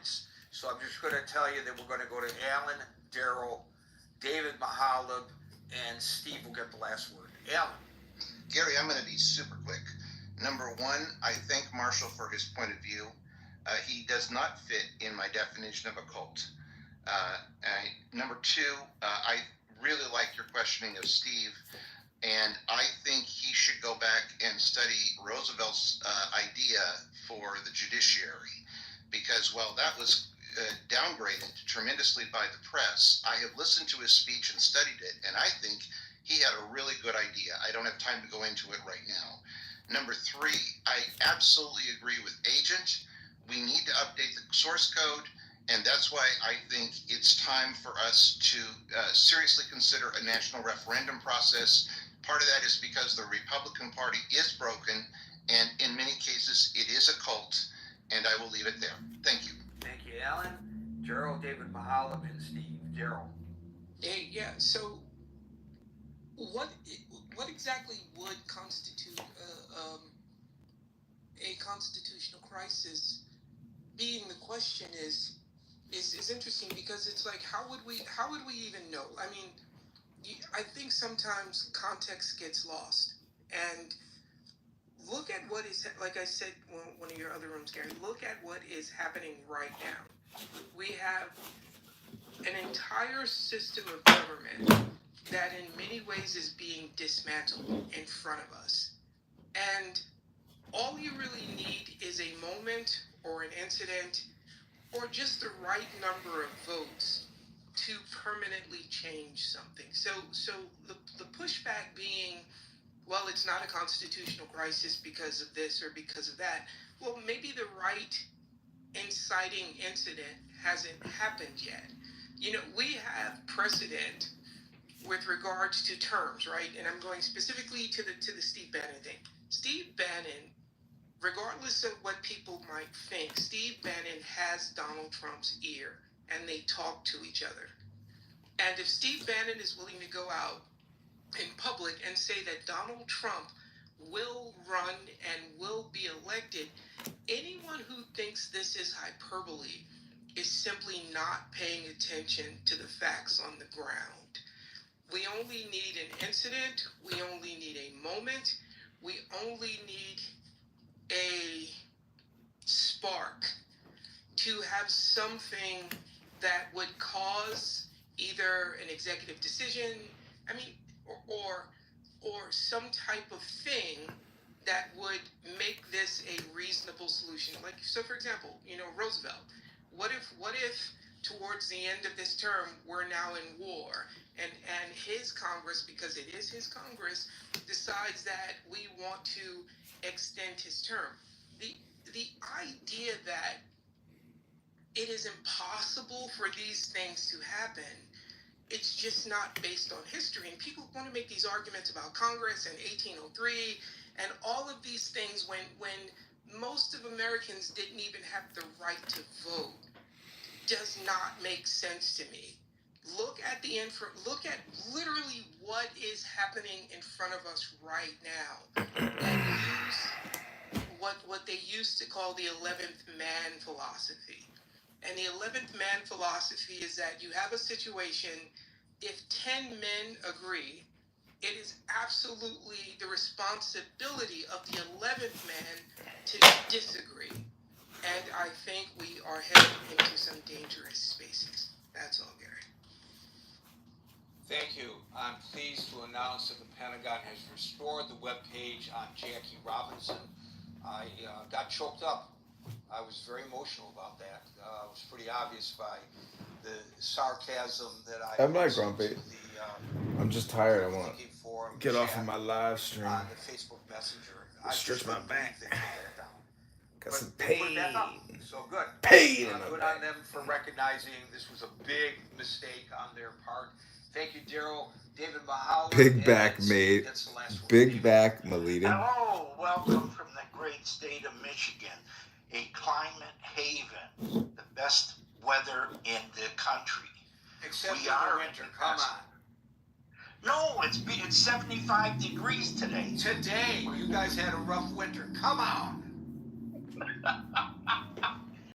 points. So I'm just going to tell you that we're going to go to Alan, Daryl, David Mahalib, and Steve will get the last word. Alan. Gary, I'm going to be super quick. Number one, I thank Marshall for his point of view. He does not fit in my definition of a cult. Number two, I really like your questioning of Steve, and I think he should go back and study Roosevelt's idea for the judiciary, because while that was downgraded tremendously by the press, I have listened to his speech and studied it, and I think he had a really good idea. I don't have time to go into it right now. Number three, I absolutely agree with Agent. We need to update the source code, and that's why I think it's time for us to seriously consider a national referendum process. Part of that is because the Republican Party is broken, and in many cases it is a cult, and I will leave it there. Thank you. Thank you, Alan. Gerald, David Mahalib, and Steve. Gerald. Hey, yeah, so what exactly would constitute a constitutional crisis? Being the question is interesting, because it's like, how would we even know? I mean, I think sometimes context gets lost, and look at what is, like I said, one of your other rooms, Gary, look at what is happening right now. We have an entire system of government that in many ways is being dismantled in front of us. And all you really need is a moment or an incident or just the right number of votes to permanently change something. So the pushback being, well, it's not a constitutional crisis because of this or because of that. Well, maybe the right inciting incident hasn't happened yet. You know, we have precedent with regards to terms, right? And I'm going specifically to the Steve Bannon thing. Steve Bannon, regardless of what people might think, Steve Bannon has Donald Trump's ear, and they talk to each other. And if Steve Bannon is willing to go out in public and say that Donald Trump will run and will be elected, anyone who thinks this is hyperbole is simply not paying attention to the facts on the ground. We only need an incident. We only need a moment. We only need a spark to have something that would cause either an executive decision, or some type of thing that would make this a reasonable solution. Like, so for example, Roosevelt, what if towards the end of this term, we're now in war, and his Congress, because it is his Congress, decides that we want to extend his term. The idea that it is impossible for these things to happen, it's just not based on history. And people want to make these arguments about Congress and 1803 and all of these things when most of Americans didn't even have the right to vote. Does not make sense to me. Look at literally what is happening in front of us right now, and use what they used to call the 11th man philosophy. And the 11th man philosophy is that you have a situation, if 10 men agree, it is absolutely the responsibility of the 11th man to disagree. And I think we are heading into some dangerous spaces. That's all, Gary. Thank you. I'm pleased to announce that the Pentagon has restored the webpage on Jackie Robinson. I got choked up. I was very emotional about that. It was pretty obvious by the sarcasm that I... I'm not grumpy. I'm just tired. I want to get off of my live stream. On the Facebook Messenger. Stretch my back. Got some But pain. So good. Pain in my good back. on them for recognizing this was a big mistake on their part. Thank you, Daryl. David Mahalib. Big back, mate. That's the last one. Big back, Malita. Hello, welcome from the great state of Michigan, a climate haven, the best weather in the country. Except We in the are winter. Come on. No, it's 75 degrees today. Today, you guys had a rough winter. Come on.